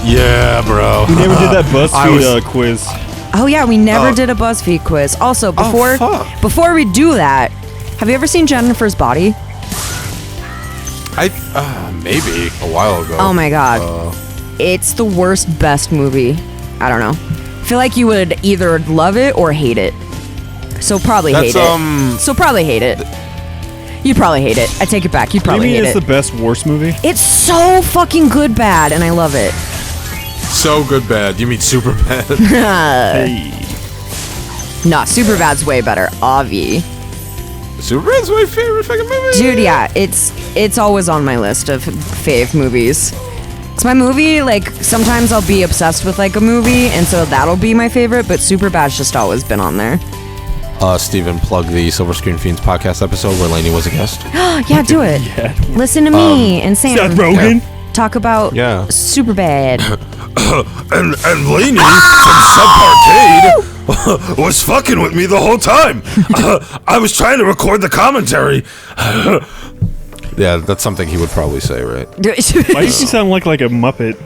Yeah, bro. We never did that BuzzFeed quiz. Oh yeah, we never did a BuzzFeed quiz. Also, before we do that, have you ever seen Jennifer's Body? Maybe a while ago. Oh my god. It's the worst, best movie. I don't know. I feel like you would either love it or hate it. So probably hate it. So probably hate it. You'd probably hate it. I take it back. You'd probably hate it. Maybe it's the best, worst movie? It's so fucking good bad, and I love it. So good bad. You mean super bad? Hey. Nah, super bad's way better. Obvi. Superman's my favorite fucking movie. Dude, yeah, it's always on my list of fave movies. It's my movie, like, sometimes I'll be obsessed with, like, a movie, and so that'll be my favorite, but Superbad's just always been on there. Steven, plug the Silver Screen Fiends podcast episode where Laynee was a guest. Yeah, do it. Yeah. Listen to me and Sam. Seth Rogen? Talk about Superbad. and Laynee from SUBPARCADE was fucking with me the whole time. I was trying to record the commentary. Yeah, that's something he would probably say, right? Why does he sound like a Muppet?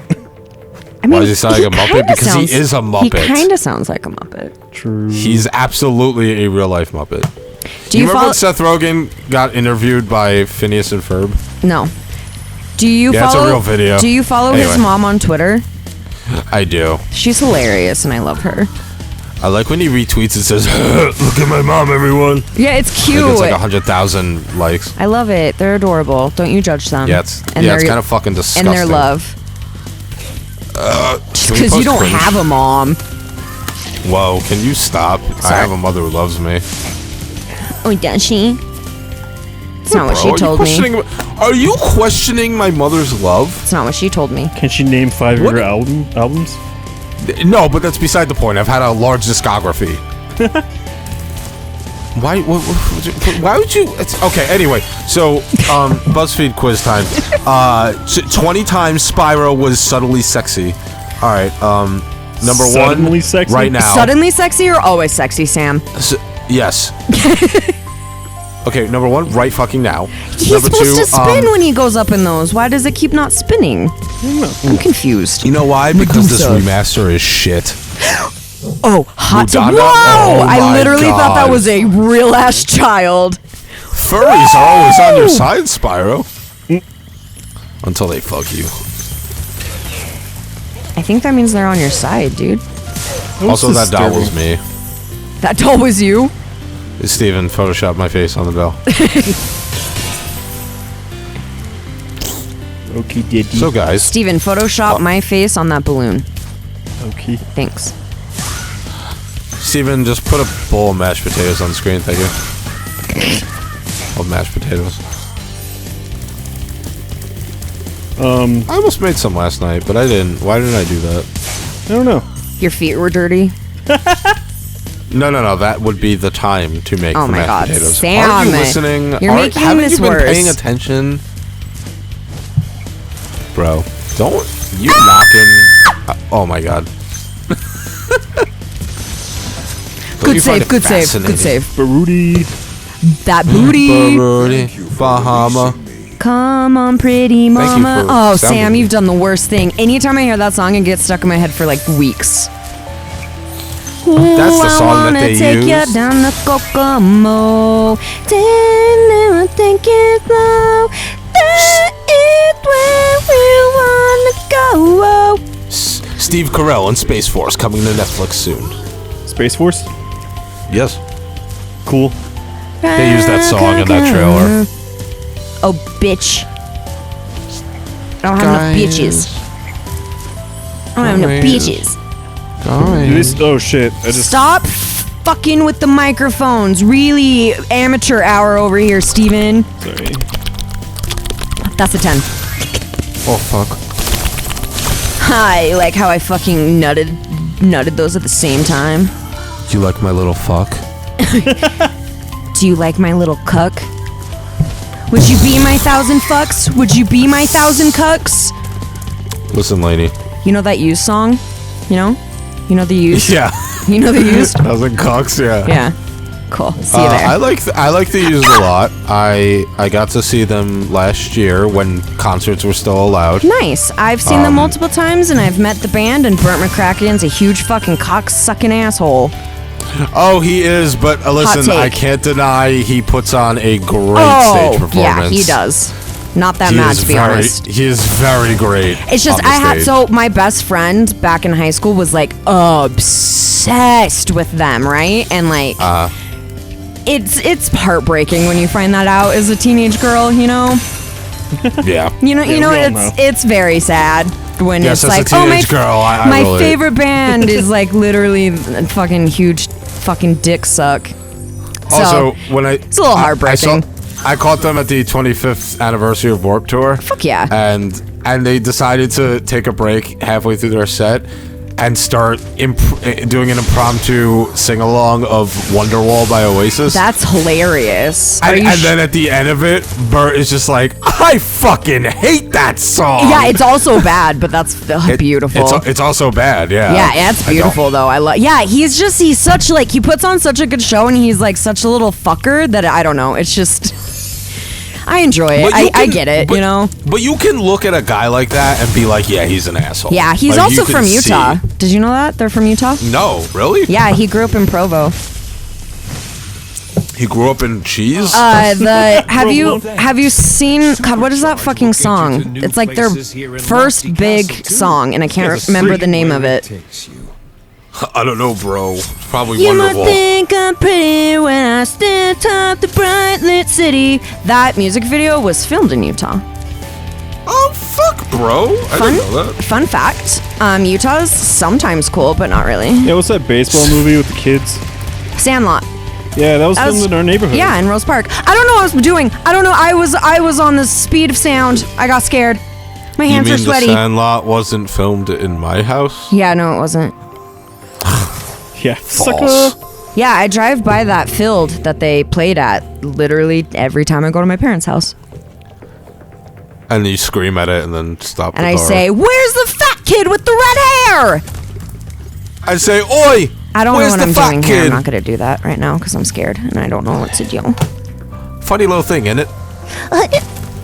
I mean, why does he sound like a Muppet? Because he is a Muppet. He kind of sounds like a Muppet. True. He's absolutely a real-life Muppet. Do you remember when Seth Rogen got interviewed by Phineas and Ferb? No. Do you follow? It's a real video. Do you follow his mom on Twitter? I do. She's hilarious, and I love her. I like when he retweets and says, "Look at my mom, everyone." Yeah, it's cute. It's like 100,000 likes. I love it. They're adorable. Don't you judge them. Yeah, it's kind of fucking disgusting. And their love. Because you don't have a mom. Whoa, can you stop? Sorry. I have a mother who loves me. Oh, does she? It's not what she told me. Are you questioning my mother's love? It's not what she told me. Can she name 5 of your albums? No, but that's beside the point. I've had a large discography. Why would you? Okay, anyway. So, BuzzFeed quiz time. 20 times Spyro was subtly sexy. All right. Number Suddenly one. Sexy? Right now. Suddenly sexy or always sexy, Sam? Yes. Okay, number one, right fucking now. He's number supposed two, to spin when he goes up in those. Why does it keep not spinning? I'm confused. You know why? Because this remaster is shit. Oh, hot tub. Udanda? Whoa! Oh I literally thought that God. was a real ass child. Furries are always on your side, Spyro. Until they fuck you. I think that means they're on your side, dude. Also, that doll was me. That doll was you? Steven photoshopped my face on the bell. Okay, did So, guys. Steven, Photoshop my face on that balloon. Okay. Thanks. Steven, just put a bowl of mashed potatoes on the screen, thank you. Of mashed potatoes. I almost made some last night, but I didn't. Why didn't I do that? I don't know. Your feet were dirty? No. That would be the time to make the mashed potatoes. Sam, aren't you listening? Haven't you been worse. paying attention? Bro, don't you knocking. Oh my god. Good save. Baruti. That booty. Baruti. Bahama. Come on, pretty mama. for Oh, sounding Sam, me. you've done the worst thing. Anytime I hear that song, it gets stuck in my head for like weeks. That's the song that they take use. you down the Kokomo. Then think it's low. That is where we wanna go. Steve Carell and Space Force coming to Netflix soon. Space Force? Yes. Cool. They used that song in that trailer. Oh, bitch. I don't have no bitches. I don't have no bitches. Oh shit. Stop fucking with the microphones. Really amateur hour over here, Steven. Sorry. That's a 10. Oh, fuck. Hi, like how I fucking nutted those at the same time. Do you like my little fuck? Do you like my little cuck? Would you be my 1,000 fucks? Would you be my 1,000 cucks? Listen, Laynee. You know that Used song? You know? You know the Used? Yeah. You know the Used? 1,000 cocks, yeah. Yeah. Cool. See you there. I like the used a lot. I got to see them last year when concerts were still allowed. Nice. I've seen them multiple times, and I've met the band, and Bert McCracken's a huge fucking cock-sucking asshole. Oh, he is, but listen, I can't deny he puts on a great stage performance. Yeah, he does. Not that mad, to be honest. He is very great. It's just my best friend back in high school was like obsessed with them, right? And like it's heartbreaking when you find that out as a teenage girl, you know? Yeah. It's very sad when it's like, my favorite band is like literally fucking huge fucking dick suck. Also, it's a little heartbreaking. I caught them at the 25th anniversary of Warped Tour. Fuck yeah. And they decided to take a break halfway through their set and start doing an impromptu sing-along of Wonderwall by Oasis. That's hilarious. And then at the end of it, Bert is just like, I fucking hate that song. Yeah, it's also bad, but that's beautiful. It's also bad, yeah. Yeah, it's beautiful though. He's such like, he puts on such a good show, and he's like such a little fucker that I don't know. It's just, I enjoy it. I get it, you know? But you can look at a guy like that and be like, yeah, he's an asshole. Yeah, he's like, also from Utah. Did you know that? They're from Utah? No, really? Yeah, he grew up in Provo. He grew up in cheese? Have you seen, God, what is that fucking song? It's like their first big song, and I can't remember the name of it. I don't know, bro. Probably You Wonderwall. might think I'm pretty when I stand atop the bright lit city. That music video was filmed in Utah. Oh, fuck, bro. I didn't know that. Fun fact, Utah's sometimes cool, but not really. Yeah, what's that baseball movie with the kids? Sandlot. Yeah, that was filmed in our neighborhood. Yeah, in Rose Park. I don't know what I was doing. I don't know. I was on the speed of sound. I got scared. My hands are sweaty. The Sandlot wasn't filmed in my house? Yeah, no, it wasn't. Yeah, false. Yeah, I drive by that field that they played at literally every time I go to my parents' house. And you scream at it and then stop and the I car. say, "Where's the fat kid with the red hair?" I say, "Oi! I don't know what I'm doing kid? here. I'm not gonna do that right now because I'm scared and I don't know what to do. Funny little thing, isn't it?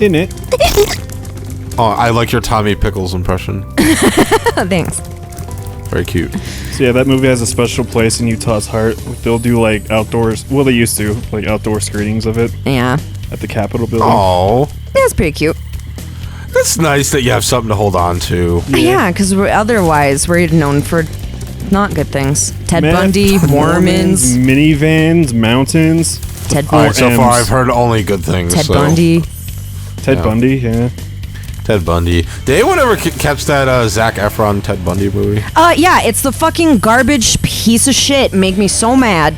In it. Oh, I like your Tommy Pickles impression. Thanks. Very cute. So yeah, that movie has a special place in Utah's heart. They'll do like outdoors. Well, they used to like outdoor screenings of it. Yeah. At the Capitol building. Oh. Yeah, it's pretty cute. That's nice that you have something to hold on to. Yeah, because otherwise we're known for not good things. Ted Bundy, Mormons, minivans, mountains. Ted Bundy. All right, so far I've heard only good things. Ted Bundy. Ted Bundy, yeah. Ted Bundy. Did anyone ever catch that Zac Efron Ted Bundy movie? Yeah, it's the fucking garbage piece of shit. Make me so mad.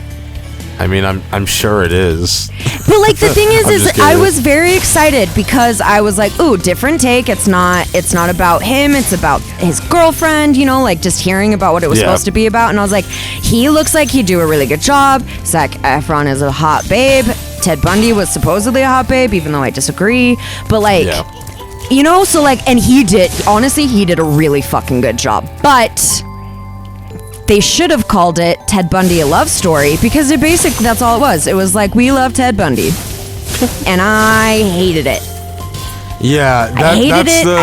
I mean, I'm sure it is. But like the thing is I was very excited because I was like, ooh, different take. It's not about him. It's about his girlfriend. You know, like just hearing about what it was supposed to be about. And I was like, he looks like he'd do a really good job. Zac Efron is a hot babe. Ted Bundy was supposedly a hot babe, even though I disagree. But like. Yeah. You know, so like, and he did a really fucking good job. But they should have called it Ted Bundy a love story because that's all it was. It was like, we love Ted Bundy. And I hated it. Yeah, I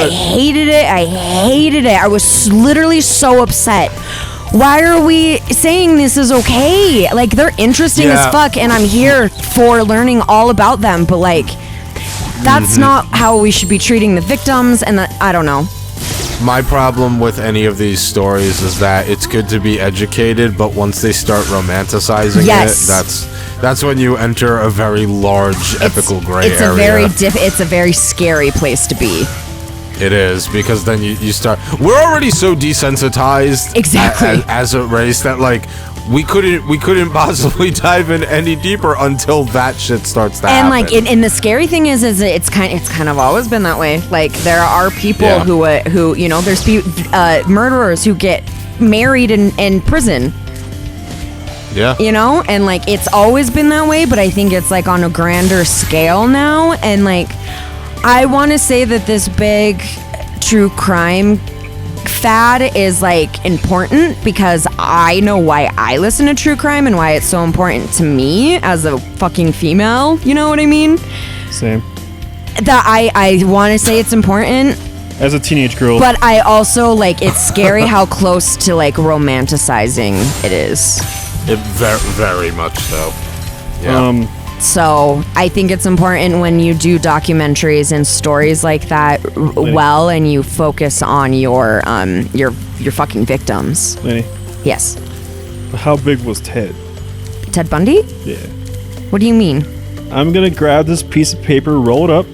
hated it. I was literally so upset. Why are we saying this is okay? Like, they're interesting as fuck, and I'm here for learning all about them, but like, that's not how we should be treating the victims, and I don't know. My problem with any of these stories is that it's good to be educated, but once they start romanticizing it, that's when you enter a very large ethical gray area. It's a very scary place to be. It is, because then you start. We're already so desensitized as a race that like we couldn't possibly dive in any deeper until that shit starts to happen. And like, and the scary thing is it's kind of always been that way. Like, there are people who you know, there's murderers who get married in prison. Yeah. You know, and like, it's always been that way, but I think it's like on a grander scale now. And like, I want to say that this big true crime fad is like important because I know why I listen to true crime and why it's so important to me as a fucking female. You know what I mean? Same. That I want to say it's important. As a teenage girl. But I also, like, it's scary how close to, like, romanticizing it is. It very, very much so. Yeah. So I think it's important when you do documentaries and stories like that well, and you focus on your fucking victims. Laynee, Yes. how big was Ted? Ted Bundy? Yeah. What do you mean? I'm gonna grab this piece of paper, roll it up,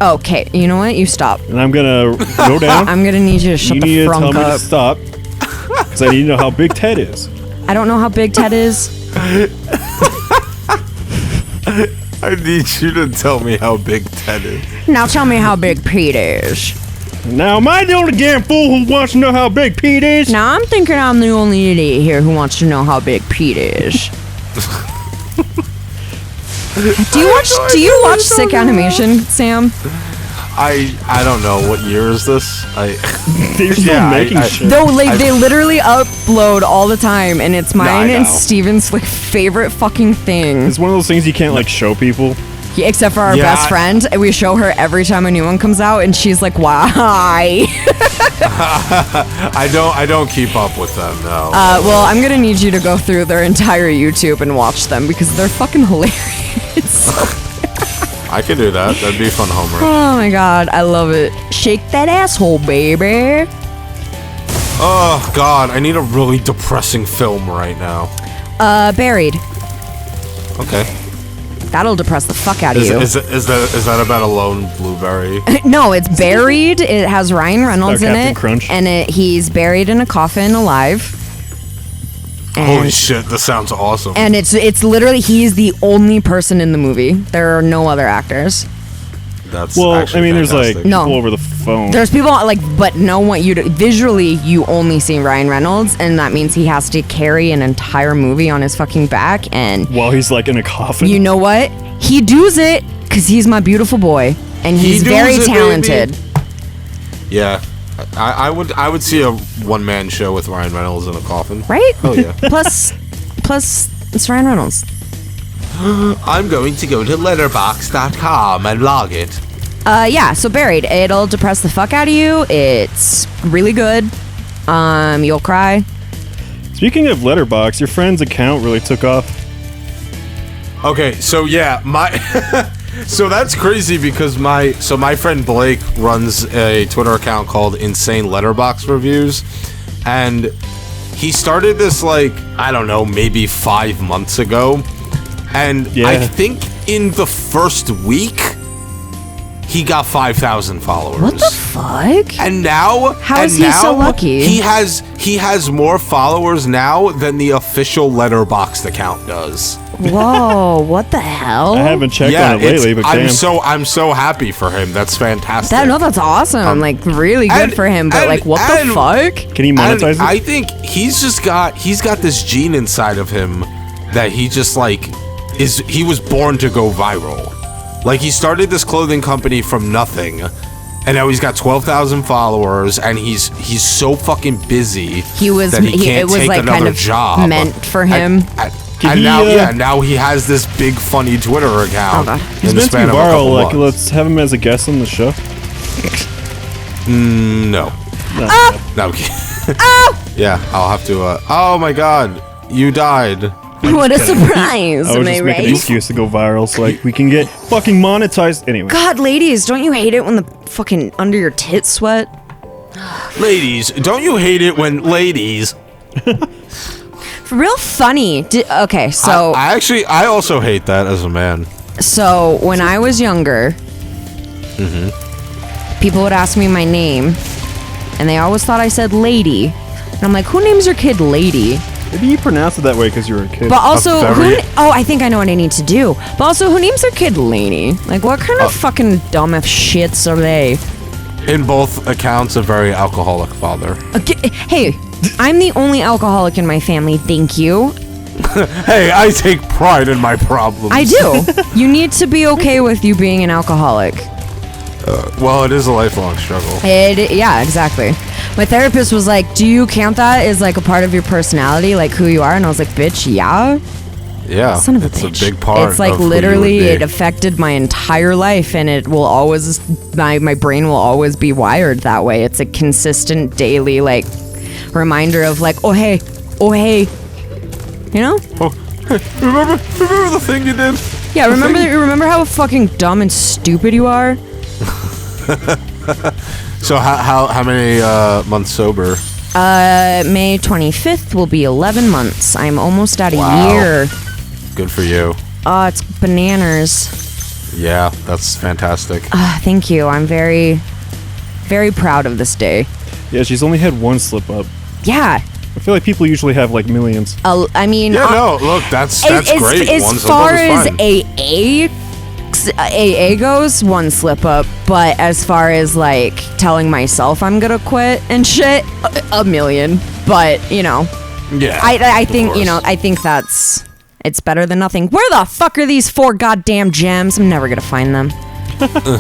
Okay, you know what? You stop. and I'm gonna go down. I'm gonna need you to shut you the need to tell frunk me to up. stop, because I need to know how big Ted is. I don't know how big Ted is. I need you to tell me how big Ted is. Now tell me how big Pete is. Now, am I the only damn fool who wants to know how big Pete is? Now I'm thinking I'm the only idiot here who wants to know how big Pete is. Do you watch Sick Animation, Sam? I don't know, what year is this? They're still making shit. Though they literally upload all the time, and it's mine and know. Steven's like favorite fucking thing. It's one of those things you can't like show people. Yeah, except for our best friend, and we show her every time a new one comes out, and she's like, "Why?" I don't keep up with them, no. Well, I'm gonna need you to go through their entire YouTube and watch them because they're fucking hilarious. I can do that. That'd be fun homework. Oh my god, I love it. Shake that asshole, baby. Oh god, I need a really depressing film right now. Buried. Okay. That'll depress the fuck out of you. Is that about a lone blueberry? No, it's Buried. It has Ryan Reynolds in Captain it, Crunch. and he's buried in a coffin alive. And, Holy shit, this sounds awesome. And it's literally he's the only person in the movie. There are no other actors. That's Well, I actually mean, there's like fantastic. No. people over the phone. There's people like, but no one visually you only see Ryan Reynolds, and that means he has to carry an entire movie on his fucking back. And While he's like in a coffin. you know what? He does it because he's my beautiful boy, and he's does very it, talented. baby. Yeah. I would see a one-man show with Ryan Reynolds in a coffin. Right? Oh yeah. Plus, it's Ryan Reynolds. I'm going to go to letterbox.com and log it. Yeah, so Buried. It'll depress the fuck out of you. It's really good. You'll cry. Speaking of Letterboxd, your friend's account really took off. Okay, so yeah, so that's crazy because my friend Blake runs a Twitter account called Insane Letterbox Reviews, and he started this like, I don't know, maybe 5 months ago, and Yeah. I think in the first week he got 5,000 followers. What the fuck? And now, How is he so lucky? He has more followers now than the official Letterboxd account does. Whoa, what the hell? I haven't checked on it lately, but damn. I'm so happy for him. That's fantastic. That's awesome. Like, really good for him, but like, what the fuck? Can he monetize And it? I think he's got this gene inside of him that he just like he was born to go viral. Like, he started this clothing company from nothing, and now he's got 12,000 followers, and he's so fucking busy. That he can't it was take like another kind of job. meant for him. And now he has this big funny Twitter account. God. He's in the meant to be span of a viral. couple Like, months. let's have him as a guest on the show. No. No. Yeah, I'll have to. Oh my God, you died. What a surprise! I Am was I just making an right? excuse to go viral so like we can get fucking monetized anyway. God, ladies, don't you hate it when the fucking under your tits sweat? Ladies, don't you hate it when ladies? Real funny. Okay, so I also hate that as a man. So when I was younger, people would ask me my name, and they always thought I said lady. And I'm like, who names their kid Lady? Maybe you pronounce it that way because you were a kid. But also, very- I think I know what I need to do. But also, who names their kid Laynee? Like, what kind of fucking dumb F shits are they? In both accounts, a very alcoholic father. Hey, I'm the only alcoholic in my family, thank you. Hey, I take pride in my problems. I do. You need to be okay with you being an alcoholic. Well, it is a lifelong struggle. Yeah, exactly. My therapist was like, do you count that as like a part of your personality, like who you are? And I was like, bitch, yeah. Yeah, Son of a it's bitch. a big part. It's like of who you literally would be. it affected my entire life, and it will always, my brain will always be wired that way. It's a consistent daily like reminder of like, oh hey, you know? Oh, hey, remember the thing you did? Yeah, remember how fucking dumb and stupid you are? So how many months sober? May 25th will be 11 months. I'm almost at a year. Good for you. Oh, it's bananas. Yeah, that's fantastic. Thank you. I'm very, very proud of this day. Yeah, she's only had one slip up. Yeah. I feel like people usually have like millions. I mean, Yeah, no, look, that's great. As One slip far up is as fine. AA goes, one slip up. But as far as like telling myself I'm gonna quit and shit, a million. But you know, Yeah, I think course. you know, I think it's better than nothing. Where the fuck are these 4 goddamn gems? I'm never gonna find them.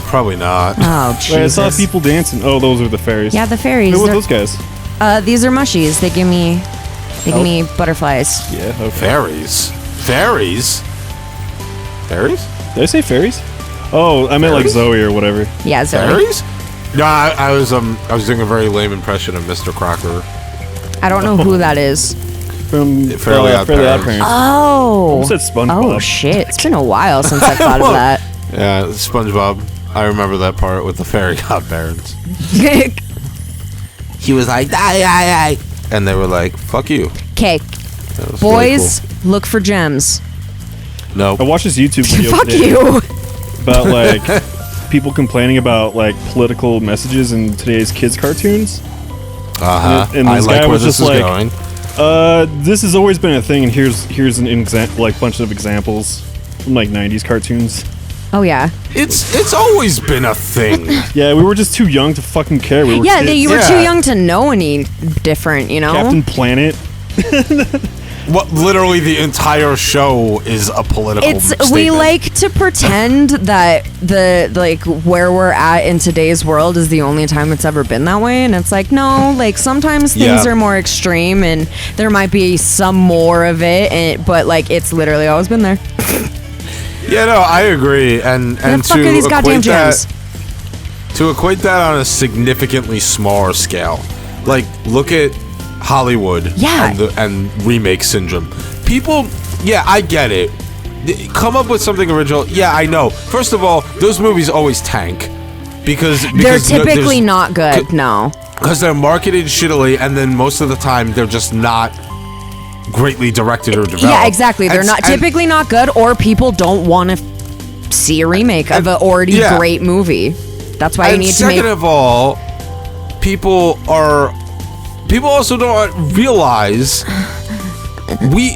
Probably not. Oh Wait, I saw Jesus. people dancing. Oh, those are the fairies. Yeah, the fairies. Who are they're- those guys? These are mushies. They give me butterflies. Yeah, okay. Fairies. Did I say fairies? Oh, I meant like Fairies? Zoe or whatever. Yeah, Zoe. Fairies? No, I was doing a very lame impression of Mr. Crocker. I don't know who that is. From Fairly Odd Fairly Odd Parents. Parents. Oh. Almost said SpongeBob. Oh shit! It's been a while since I thought of that. Yeah, SpongeBob. I remember that part with the fairy godparents. He was like, die. And they were like, fuck you. Okay, That was boys, look for gems. Really cool. I watched this YouTube video Fuck today you. about like people complaining about like political messages in today's kids cartoons. Uh-huh. And I this like guy where was this just is like, going. This has always been a thing, and here's an like bunch of examples from like 90s cartoons. Oh yeah. It's always been a thing. Yeah, we were just too young to fucking care. We were Yeah, kids. you were Yeah. too young to know any different, you know. Captain Planet. What literally the entire show is a political It's statement. we like to pretend that the like where we're at in today's world is the only time it's ever been that way, and it's like no, like sometimes things Yeah. are more extreme and there might be some more of it, but like it's literally always been there. Yeah, no, I agree. And Where the fuck to are these goddamn equate gems? to equate that on a significantly smaller scale, like look at Hollywood Yeah. and remake syndrome. People, yeah, I get it. Come up with something original. Yeah, I know. First of all, those movies always tank because They're typically there's- not good. No. because they're marketed shittily, and then most of the time they're just not greatly directed or developed. Yeah, exactly. They're And- not and- typically not good, or people don't want to see a remake of an already yeah. great movie. That's why you And need to make. second of all, people also don't realize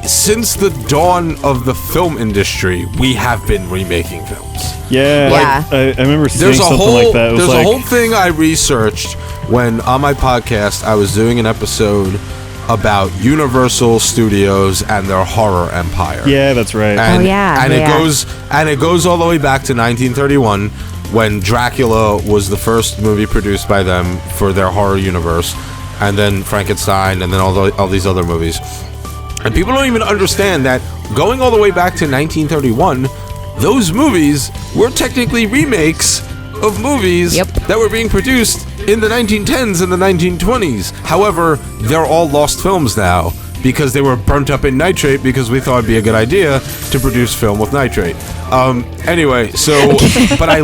since the dawn of the film industry, we have been remaking films. Yeah, Yeah. I remember seeing There's a something whole like that. It was there's like, a whole thing I researched when on my podcast I was doing an episode about Universal Studios and their horror empire. yeah, that's right. And, Oh, yeah, and yeah. it goes all the way back to 1931 when Dracula was the first movie produced by them for their horror universe, and then Frankenstein, and then all these other movies. And people don't even understand that going all the way back to 1931, those movies were technically remakes of movies Yep. that were being produced in the 1910s and the 1920s. However, they're all lost films now because they were burnt up in nitrate because we thought it'd be a good idea to produce film with nitrate. Anyway, so but I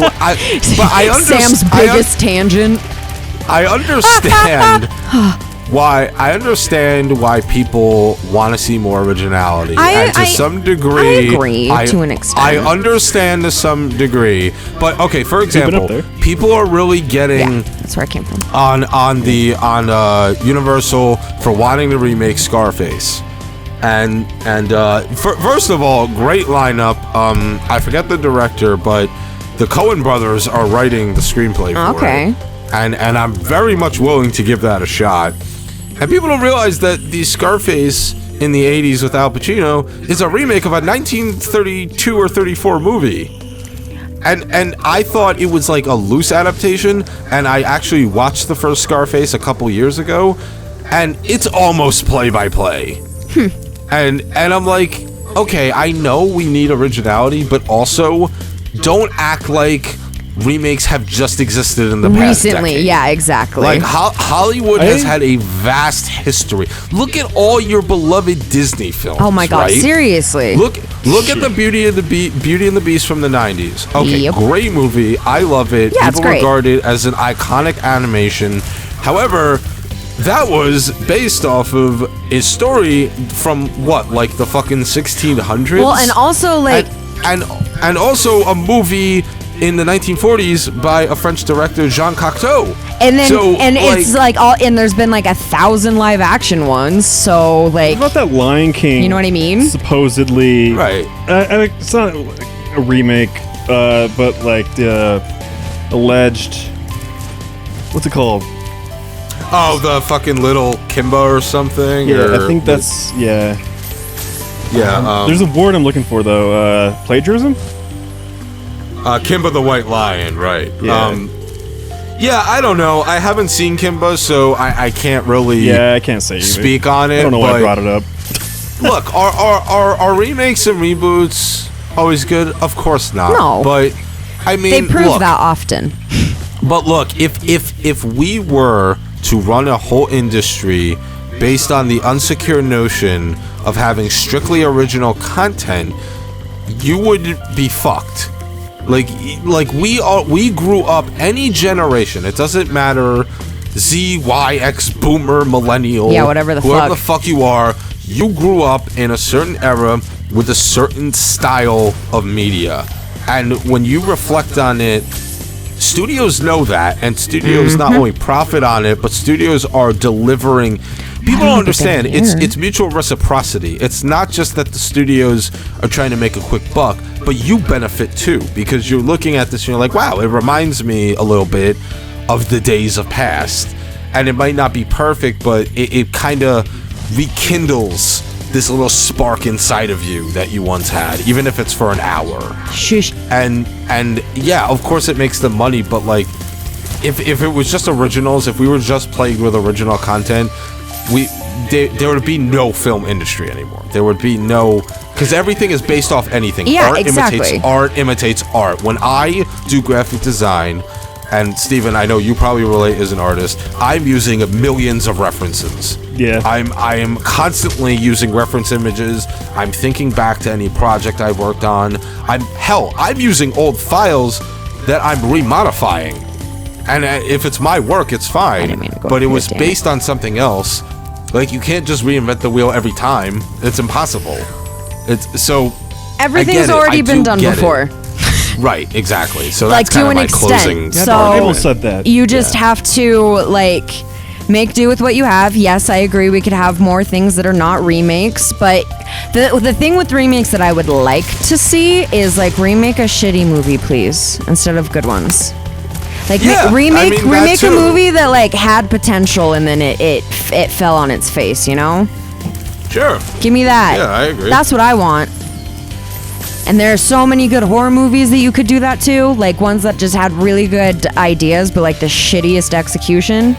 Sam's biggest tangent. I understand why people want to see more originality. And to some degree, I agree to an extent. I understand to some degree. But okay, for been example, up there. people are really getting Yeah, that's where I came from. on Universal for wanting to remake Scarface. And first of all, great lineup. I forget the director, but the Coen brothers are writing the screenplay for Okay. it. And I'm very much willing to give that a shot. And people don't realize that the Scarface in the 80s with Al Pacino is a remake of a 1932 or 34 movie. And I thought it was like a loose adaptation, and I actually watched the first Scarface a couple years ago, and it's almost play-by-play. And I'm like, okay, I know we need originality, but also don't act like remakes have just existed in the past decade. Yeah, exactly. Like Hollywood has had a vast history. Look at all your beloved Disney films. Oh my God, right? seriously. Look at the Beauty and the Beast from the 90s. Okay, Yep. great movie. I love it. Yeah, it's People great. regard it as an iconic animation. However, that was based off of a story from what, like the fucking 1600s? Well, and also like and also a movie in the 1940s by a French director, Jean Cocteau. and then So, it's like all, and there's been like 1,000 live action ones. So like, What about that Lion King? you know what I mean? Supposedly, Right. It's not a remake, but like the alleged. What's it called? Oh, the fucking little Kimba or something? Yeah, or I think that's yeah. Yeah, There's a word I'm looking for though. Plagiarism. Kimba the White Lion, right. Yeah. Yeah, I don't know. I haven't seen Kimba, so I can't really Yeah, I can't say either. speak on it. I don't know why I but brought it up. Look, are remakes and reboots always good? Of course not. No. But, I mean, They prove look, that often. But look, if we were to run a whole industry based on the unsecure notion of having strictly original content, you would be fucked. Like we grew up, any generation, it doesn't matter, Z, Y, X, boomer, millennial, Yeah, whatever the whoever fuck. the fuck you are, you grew up in a certain era with a certain style of media. And when you reflect on it, studios know that, and studios not only profit on it, but studios are delivering. People don't understand. It's mutual reciprocity. It's not just that the studios are trying to make a quick buck, but you benefit too, because you're looking at this and you're like, wow, it reminds me a little bit of the days of past. And it might not be perfect, but it kind of rekindles this little spark inside of you that you once had, even if it's for an hour. Shush. And yeah, of course it makes them money, but like, if it was just originals, if we were just playing with original content, there would be no film industry anymore. There would be no, because everything is based off anything. Yeah, Art exactly. imitates art. When I do graphic design, and Steven, I know you probably relate as an artist, I'm using millions of references. Yeah. I am constantly using reference images. I'm thinking back to any project I've worked on. I'm using old files that I'm remodifying. And if it's my work, it's fine. But it was based on something else. Like, you can't just reinvent the wheel every time. It's impossible. It's so Everything's already been done before. Right, exactly. So Like, that's kind to of an my extent. closing So argument. said that. You just have to like make do with what you have. Yes, I agree. We could have more things that are not remakes, but the thing with remakes that I would like to see is like remake a shitty movie, please, instead of good ones. Like Yeah, remake that a too. movie that like had potential and then it fell on its face, you know? Sure. Give me that. Yeah, I agree. That's what I want. And there are so many good horror movies that you could do that to, like ones that just had really good ideas but like the shittiest execution.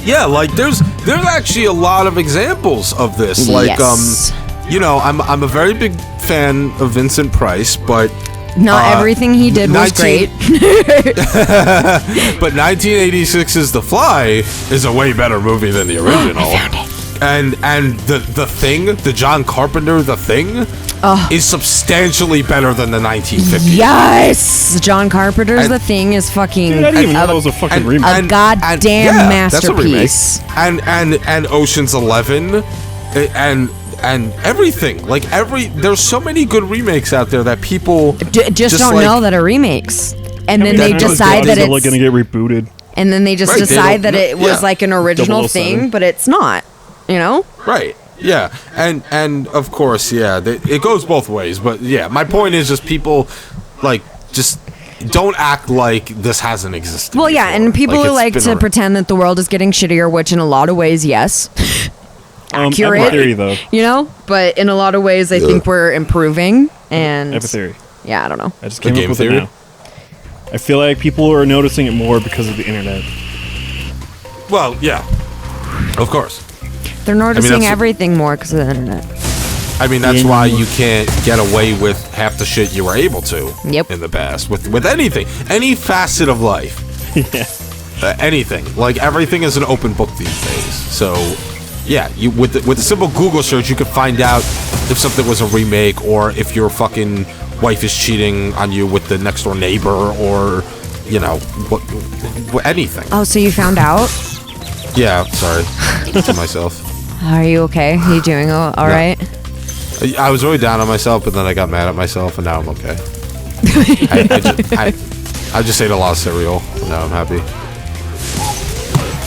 Yeah, like there's actually a lot of examples of this. Like Yes. you know, I'm a very big fan of Vincent Price, but Not everything he did was 19 great. but 1986's The Fly is a way better movie than the original. I found it. And the Thing, the John Carpenter The Thing, is substantially better than the 1950s. Yes! John Carpenter's The Thing is fucking Dude, I didn't even know that was a fucking remake. a goddamn that's a remake. masterpiece. And Ocean's 11 and everything. Like there's so many good remakes out there that people Just don't like, know that are remakes. And then that they know decide that Godzilla it's gonna get rebooted. and then they just Right, they decide don't that know- it was yeah. like an original 007. thing, but it's not. You know? Right. Yeah. And of course, yeah, it goes both ways. But yeah, my point is just people like just don't act like this hasn't existed. Well, yeah, before. and people it's like been to around. pretend that the world is getting shittier, which in a lot of ways, yes. I have Accurate. a theory though. You know? But in a lot of ways, I think we're improving. And I have a theory. yeah, I don't know. I just came game up with theory? it now. I feel like people are noticing it more because of the internet. Well, yeah, of course. They're noticing everything more because of the internet. I mean, that's why you can't get away with half the shit you were able to in the past with anything, any facet of life. Yeah. Anything. Like, everything is an open book these days. So, yeah, you with a simple Google search, you could find out if something was a remake or if your fucking wife is cheating on you with the next door neighbor or, you know, anything. Oh, so you found out? Yeah, sorry. To myself. Are you okay? Are you doing all right? I was really down on myself, but then I got mad at myself, and now I'm okay. I just ate a lot of cereal, and now I'm happy.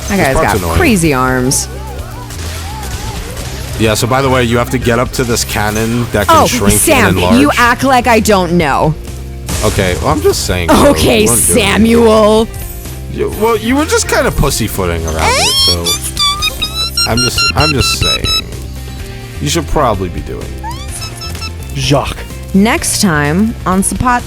That guy's got crazy arms. Yeah, so by the way, you have to get up to this cannon that can shrink Sam, and enlarge. you act like I don't know. Okay, well, I'm just saying. Okay, Samuel. Well, you were just kind of pussyfooting around it, so I'm just saying. You should probably be doing it. Jacques. Next time on Spot.